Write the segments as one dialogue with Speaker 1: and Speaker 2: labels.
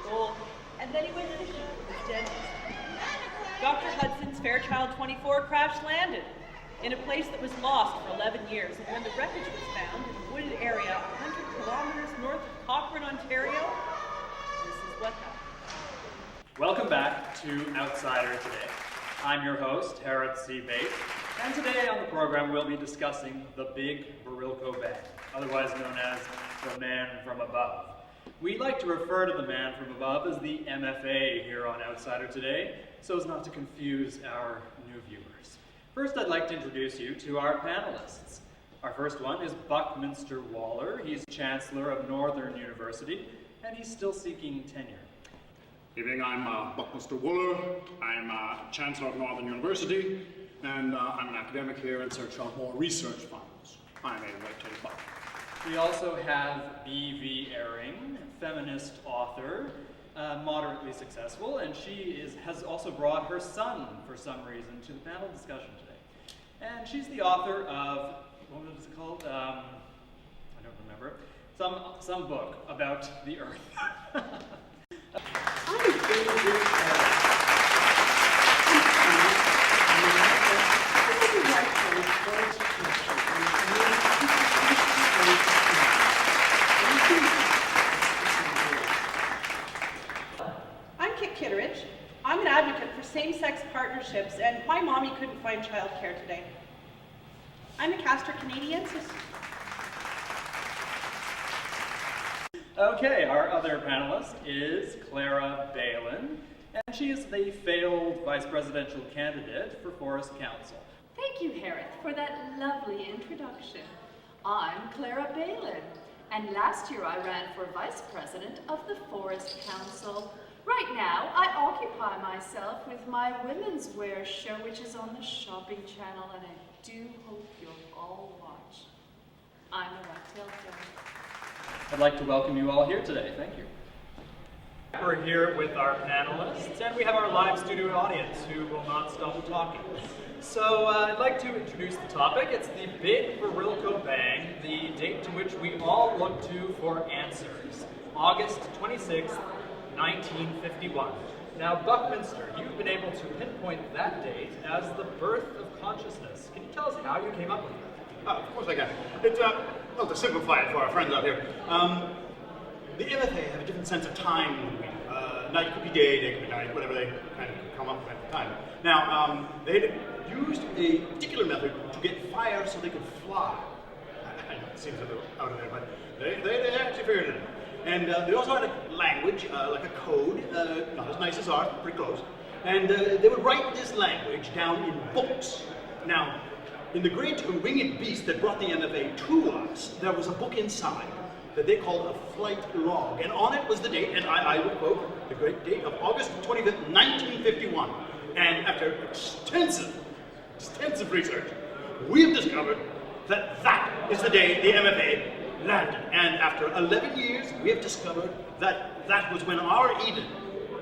Speaker 1: gold, and then he went fishing with his dentist. Dr. Hudson's Fairchild 24 crash-landed in a place that was lost for 11 years, and when the wreckage was found in a wooded area 100 kilometers north of Cochrane, Ontario, this is what happened.
Speaker 2: Welcome back to Outsider Today. I'm your host, Harrod C. Bates, and today on the program we'll be discussing the Big Barilko Bang, otherwise known as the Man from Above. We like to refer to the Man from Above as the MFA here on Outsider Today, so as not to confuse our new viewers. First, I'd like to introduce you to our panelists. Our first one is Buckminster Waller. He's Chancellor of Northern University, and he's still seeking tenure.
Speaker 3: Evening, I'm Buckminster Waller. I'm Chancellor of Northern University, and I'm an academic here in search of more research funds. I'm a red-tailed buck.
Speaker 2: We also have B.V. Ehring, feminist author, moderately successful, and she has also brought her son, for some reason, to the panel discussion today. And she's the author of, what was it called? I don't remember. Some book about the Earth.
Speaker 1: I'm an advocate for same-sex partnerships, and my mommy couldn't find childcare today. I'm a Castor Canadiensis.
Speaker 2: Okay, our other panelist is Clara Balin, and she is the failed vice presidential candidate for Forest Council.
Speaker 4: Thank you, Harriet, for that lovely introduction. I'm Clara Balin, and last year I ran for vice president of the Forest Council. Right now, I occupy myself with my women's wear show, which is on the Shopping Channel, and I do hope you'll all watch. I'm a white-tailed fairy.
Speaker 2: I'd like to welcome you all here today. Thank you. We're here with our panelists, and we have our live studio audience who will not stop talking. So I'd like to introduce the topic. It's the Big Barilko Bang, the date to which we all look to for answers. August 26th, 1951. Now, Buckminster, you've been able to pinpoint that date as the birth of consciousness. Can you tell us how you came up with it?
Speaker 3: Of course I can. It's, well, to simplify it for our friends out here, the MFA have a different sense of time than we do. Night could be day could be night, whatever they kind of come up with at the time. Now, they had used a particular method to get fire so they could fly. I know it seems a little out of there, but they actually figured it out. And they also had a language, like a code, not as nice as ours, but pretty close. And they would write this language down in books. Now, in the great winged beast that brought the MFA to us, there was a book inside that they called a flight log. And on it was the date, and I will quote, the great date of August 25th, 1951. And after extensive research, we have discovered that that is the day the MFA landed. And after 11 years, we have discovered that that was when our Eden,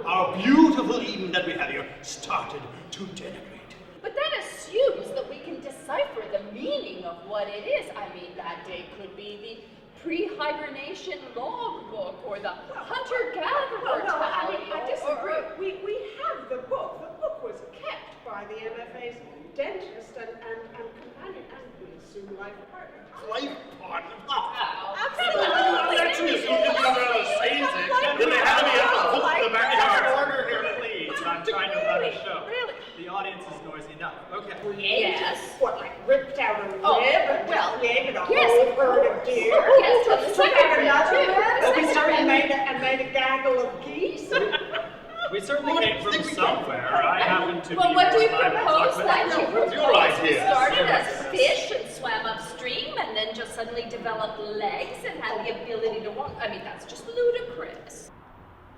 Speaker 3: our beautiful Eden that we have here, started to denigrate.
Speaker 4: But that assumes that we can decipher the meaning of what it is. I mean, that day could be the pre-hibernation logbook or the hunter-gatherer tally.
Speaker 5: I disagree. We have the book. The book was kept by the MFA's dentist and companion, and we assume life partner.
Speaker 3: Life partner?
Speaker 5: Absolutely.
Speaker 3: Actually, as soon as you say it, then they have me at the book in the backyard.
Speaker 2: Order here, please. I'm trying to run a show. Really? The audience is noisy enough. Okay.
Speaker 4: Yes.
Speaker 5: What, like ripped out a rib and
Speaker 4: well,
Speaker 5: created a
Speaker 4: yes,
Speaker 5: whole herd of deer?
Speaker 4: Yes, tell the
Speaker 5: Took out another
Speaker 4: second
Speaker 5: rib and made a gaggle of geese?
Speaker 2: We certainly came from somewhere. I happen to
Speaker 4: Well,
Speaker 2: be
Speaker 4: what do you
Speaker 2: more
Speaker 4: propose
Speaker 2: livestock,
Speaker 4: that you
Speaker 3: your idea.
Speaker 4: started as a fish and swam upstream and then just suddenly developed legs and had the ability to walk? I mean, that's just ludicrous.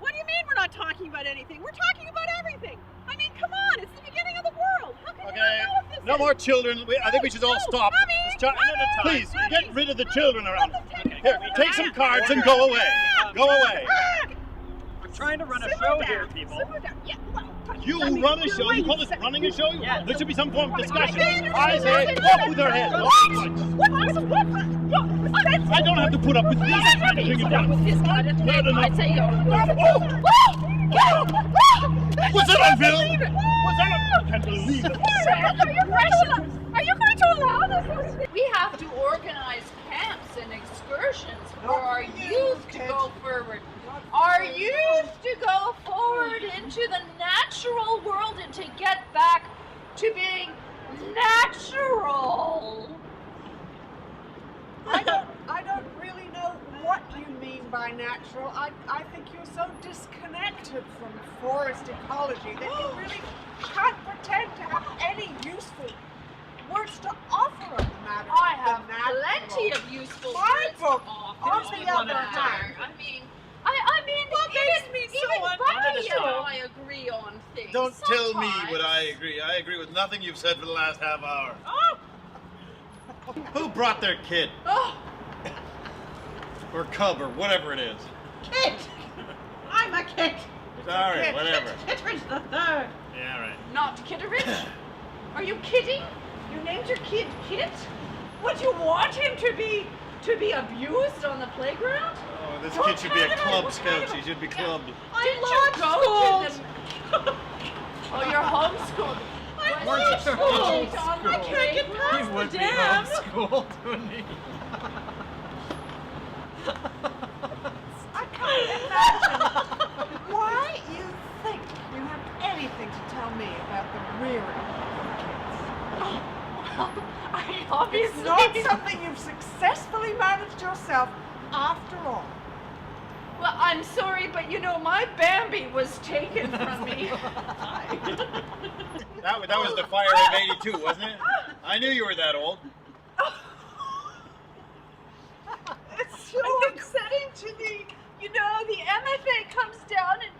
Speaker 1: What do you mean we're not talking about anything? We're talking about everything. I mean, come on, it's the beginning of the world. How can you not know what this
Speaker 6: No
Speaker 1: is?
Speaker 6: more children. I think we should all stop. Please, get rid of the children around. Here, take some cards and go away. Go away.
Speaker 2: I'm trying trying to run a show here, people.
Speaker 5: Simmer down. Yeah, well,
Speaker 6: You
Speaker 5: I mean,
Speaker 6: run a show? You call this running a show? There should be some form of discussion. I say, walk with her head.
Speaker 5: What?
Speaker 6: I don't have to put up with this kind of thing again.
Speaker 4: With his kind of thing, I say,
Speaker 6: Was that on film? Was that on? I can't believe it.
Speaker 4: Are you going to allow this? We have to organize camps and excursions for our youth to go forward. Our youth to go forward into the natural world and to get back to being natural.
Speaker 5: I don't really know what you mean by natural. I think you're so disconnected from forest ecology that you really can't pretend to have any useful words to offer on the matter.
Speaker 4: I
Speaker 5: of the
Speaker 4: have
Speaker 5: natural.
Speaker 4: plenty of useful
Speaker 5: My
Speaker 4: words
Speaker 5: book,
Speaker 4: to offer
Speaker 5: on
Speaker 4: on
Speaker 5: the
Speaker 4: the
Speaker 5: other
Speaker 4: matter.
Speaker 5: hand.
Speaker 4: I mean,
Speaker 5: What makes me so
Speaker 4: even Buddy and
Speaker 2: uncomfortable?
Speaker 4: I agree on things.
Speaker 6: Don't tell me
Speaker 4: sometimes.
Speaker 6: what I agree. I agree with nothing you've said for the last half hour.
Speaker 5: Oh,
Speaker 6: Who brought their kid?
Speaker 5: oh,
Speaker 6: Or cub, or whatever it is.
Speaker 5: Kit! I'm a Kit.
Speaker 6: Sorry,
Speaker 5: Kit.
Speaker 6: whatever.
Speaker 5: Kittredge the third.
Speaker 6: Yeah, right.
Speaker 4: Not Kitteridge? Are you kidding?
Speaker 5: You named your kid Kit?
Speaker 4: Would you want him to be abused on the playground?
Speaker 6: Oh, this kid should be a club scout. He should be clubbed.
Speaker 4: Did you go to the... Oh, you're homeschooled.
Speaker 2: I'm
Speaker 4: homeschooled.
Speaker 2: I
Speaker 4: can't get
Speaker 2: He would be homeschooled, wouldn't he?
Speaker 5: I can't imagine why you think you have anything to tell me about the rearing of kids.
Speaker 4: I obviously...
Speaker 5: It's not something you've successfully managed yourself after all.
Speaker 4: Well, I'm sorry, but you know, my Bambi was taken from me.
Speaker 6: That was the fire of '82, wasn't it? I knew you were that old.
Speaker 5: It's so
Speaker 4: upsetting to me. You know, the MFA comes down and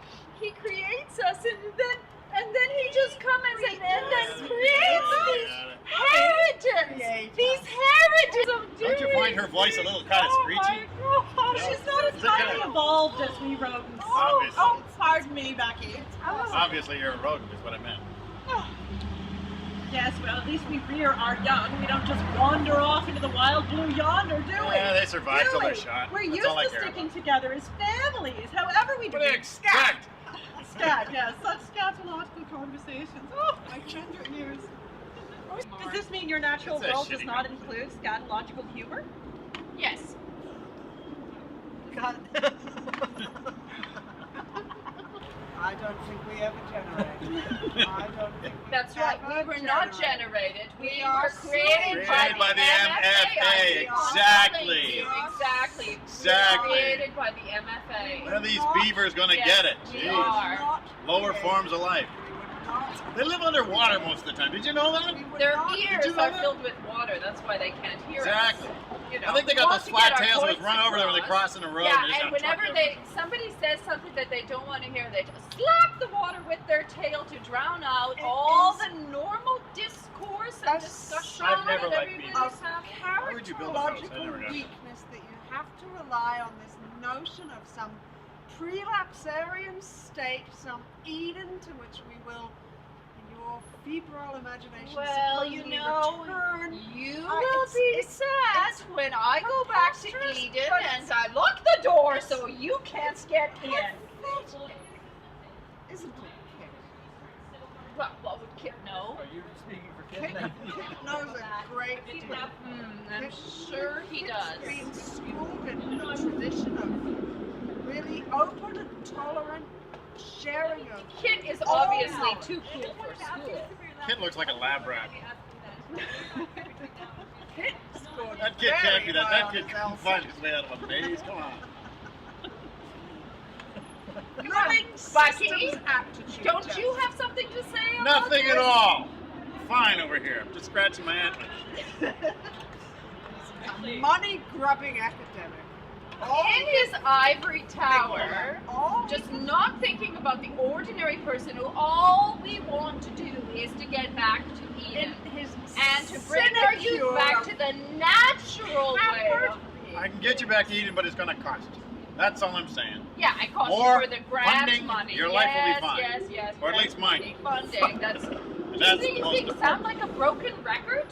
Speaker 4: he creates us, and then he just comes and then creates these heritage. These heritage of
Speaker 6: Don't you find her voice a little kind of screechy?
Speaker 4: Oh,
Speaker 1: She's not as highly evolved as we rodents.
Speaker 6: Obviously.
Speaker 1: Oh, pardon me, Becky.
Speaker 6: Obviously, you're a rodent, is what I meant.
Speaker 1: Yes, well, at least we rear our young. We don't just wander off into the wild blue yonder, do we?
Speaker 6: Yeah, they survive till
Speaker 1: Do
Speaker 6: they're
Speaker 1: we?
Speaker 6: shot.
Speaker 1: We're
Speaker 6: That's
Speaker 1: used
Speaker 6: all I
Speaker 1: to
Speaker 6: care
Speaker 1: sticking
Speaker 6: about.
Speaker 1: together as families, however we do
Speaker 6: What do you
Speaker 1: it.
Speaker 6: expect?
Speaker 1: Scat, yes, such scatological conversations. Oh, my tender ears. Does this mean your natural
Speaker 6: It's a
Speaker 1: world does
Speaker 6: shitty
Speaker 1: not
Speaker 6: conversation.
Speaker 1: include scatological humor?
Speaker 4: yes.
Speaker 1: God.
Speaker 5: I don't think we ever generated. I don't think we
Speaker 4: That's right.
Speaker 5: ever
Speaker 4: We were not
Speaker 5: generated.
Speaker 4: generated. We
Speaker 5: are
Speaker 4: were created
Speaker 6: by the MFA. Exactly.
Speaker 4: Exactly.
Speaker 6: Exactly.
Speaker 4: We were created by the MFA.
Speaker 6: When are these beavers gonna
Speaker 4: Yes,
Speaker 6: get it?
Speaker 4: we
Speaker 6: Jeez.
Speaker 4: are.
Speaker 5: Not
Speaker 6: Lower
Speaker 5: created.
Speaker 6: forms of life.
Speaker 5: We were not.
Speaker 6: They live underwater most of the time. Did you know that?
Speaker 5: We were
Speaker 4: Their
Speaker 5: not.
Speaker 4: ears
Speaker 6: you know
Speaker 4: are
Speaker 6: that?
Speaker 4: filled with water. That's why they can't hear
Speaker 6: Exactly.
Speaker 4: us. You know,
Speaker 6: I think they
Speaker 4: we
Speaker 6: got
Speaker 4: want
Speaker 6: those
Speaker 4: to
Speaker 6: flat
Speaker 4: get our
Speaker 6: tails that
Speaker 4: points
Speaker 6: run over them when they're
Speaker 4: across.
Speaker 6: crossing the road.
Speaker 4: Yeah,
Speaker 6: They just
Speaker 4: and
Speaker 6: gotta talk
Speaker 4: whenever
Speaker 6: to
Speaker 4: somebody says something that they don't want to hear, they just slap the water with their tail to drown out
Speaker 5: It
Speaker 4: all
Speaker 5: is
Speaker 4: the normal discourse and
Speaker 5: a
Speaker 4: discussion
Speaker 6: I've never
Speaker 4: that
Speaker 6: liked
Speaker 4: everybody's
Speaker 6: beavers.
Speaker 4: having.
Speaker 6: Why would you build a house? I never
Speaker 5: Characterological
Speaker 6: got it.
Speaker 5: weakness that you have to rely on this notion of some prelapsarian state, some Eden to which we will, in your febrile imagination,
Speaker 4: Well, you
Speaker 5: supposedly
Speaker 4: know,
Speaker 5: return.
Speaker 4: you
Speaker 5: I-
Speaker 4: will
Speaker 5: it's-
Speaker 4: be
Speaker 5: it's-
Speaker 4: sad
Speaker 5: it's
Speaker 4: when I go back to
Speaker 5: preposterous,
Speaker 4: Eden
Speaker 5: but
Speaker 4: and I lock the door so you can't get in.
Speaker 5: Pathetic, isn't it, Kit?
Speaker 4: Well, what would Kit know?
Speaker 2: Are you speaking for
Speaker 5: Kit,
Speaker 2: Kit?
Speaker 5: Kit knows a great deal.
Speaker 4: I'm
Speaker 5: Kit-
Speaker 4: sure he
Speaker 5: Kit's
Speaker 4: does.
Speaker 5: been schooled in a tradition of really open and tolerant sharing of
Speaker 4: Kit is
Speaker 5: all
Speaker 4: obviously
Speaker 5: knowledge.
Speaker 4: too cool for school.
Speaker 6: Kid looks like a lab rat.
Speaker 5: Kit scored
Speaker 6: That kid
Speaker 5: very
Speaker 6: can't be that.
Speaker 5: high
Speaker 6: That
Speaker 5: on
Speaker 6: kid
Speaker 5: his
Speaker 6: can
Speaker 5: LSAT.
Speaker 6: find his way out of a maze. Come on.
Speaker 5: Living
Speaker 4: Bucky,
Speaker 5: systems aptitude
Speaker 4: Don't
Speaker 5: test.
Speaker 4: you have something to say about
Speaker 6: Nothing
Speaker 4: this?
Speaker 6: at all. Fine over here. I'm just scratching my antlers.
Speaker 5: A money-grubbing academic.
Speaker 4: In his ivory tower,
Speaker 5: All
Speaker 4: just not thinking about the ordinary person who all we want to do is to get back to
Speaker 5: in
Speaker 4: Eden
Speaker 5: his
Speaker 4: and to bring our youth
Speaker 5: sinecure
Speaker 4: back
Speaker 5: of
Speaker 4: to the natural way
Speaker 5: pampered
Speaker 4: of being.
Speaker 6: I can get you back to Eden, but it's gonna cost you. That's all I'm saying.
Speaker 4: Yeah, I cost
Speaker 6: More
Speaker 4: you for the grant
Speaker 6: funding,
Speaker 4: money.
Speaker 6: your life will be fine.
Speaker 4: Yes.
Speaker 6: Or at least mine.
Speaker 4: Funding. That's.
Speaker 6: That's
Speaker 4: you
Speaker 6: most
Speaker 4: think
Speaker 6: important.
Speaker 4: sound like a broken record?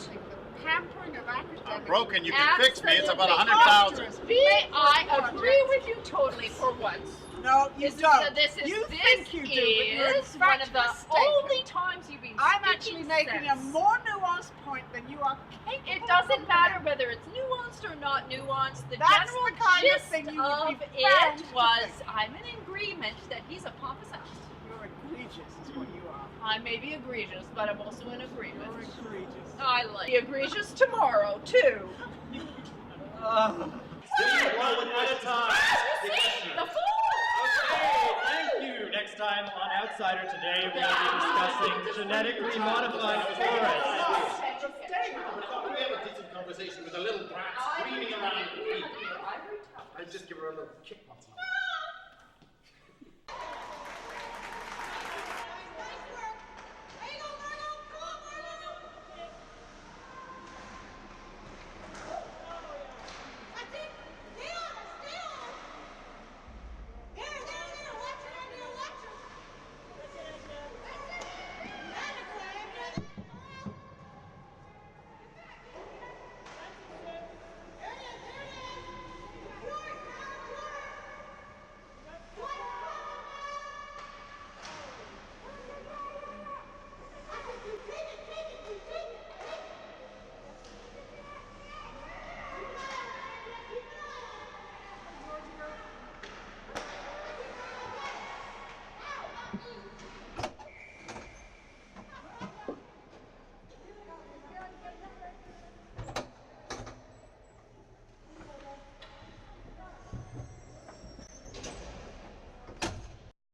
Speaker 5: Pampering of academics.
Speaker 6: I'm broken. You can fix me. It's about
Speaker 4: Absolutely.
Speaker 6: 100,000.
Speaker 4: I agree with you totally for once.
Speaker 5: No, you don't.
Speaker 4: This
Speaker 5: you think you do, but you're in
Speaker 4: is one
Speaker 5: fact
Speaker 4: of the
Speaker 5: mistaken.
Speaker 4: only times you've been
Speaker 5: I'm
Speaker 4: speaking
Speaker 5: actually making a
Speaker 4: sense.
Speaker 5: more nuanced point than you are capable
Speaker 4: It
Speaker 5: of
Speaker 4: doesn't matter
Speaker 5: comprehending.
Speaker 4: whether it's nuanced or not nuanced. The
Speaker 5: That's
Speaker 4: general
Speaker 5: the kind of
Speaker 4: gist
Speaker 5: thing you would
Speaker 4: of
Speaker 5: be bound
Speaker 4: it
Speaker 5: to
Speaker 4: was,
Speaker 5: think.
Speaker 4: I'm in agreement that he's a pompous ass.
Speaker 5: You're egregious, is what you are.
Speaker 4: I may be egregious, but I'm also in agreement.
Speaker 5: You're egregious.
Speaker 4: I like be egregious tomorrow too.
Speaker 2: One at a time.
Speaker 4: The fool!
Speaker 2: Okay, thank you. Next time on Outsider today, we'll be discussing genetically modified forests.
Speaker 3: Can we have a decent conversation with a little brat screaming around the feet? I'd just give her a little kick once in a while.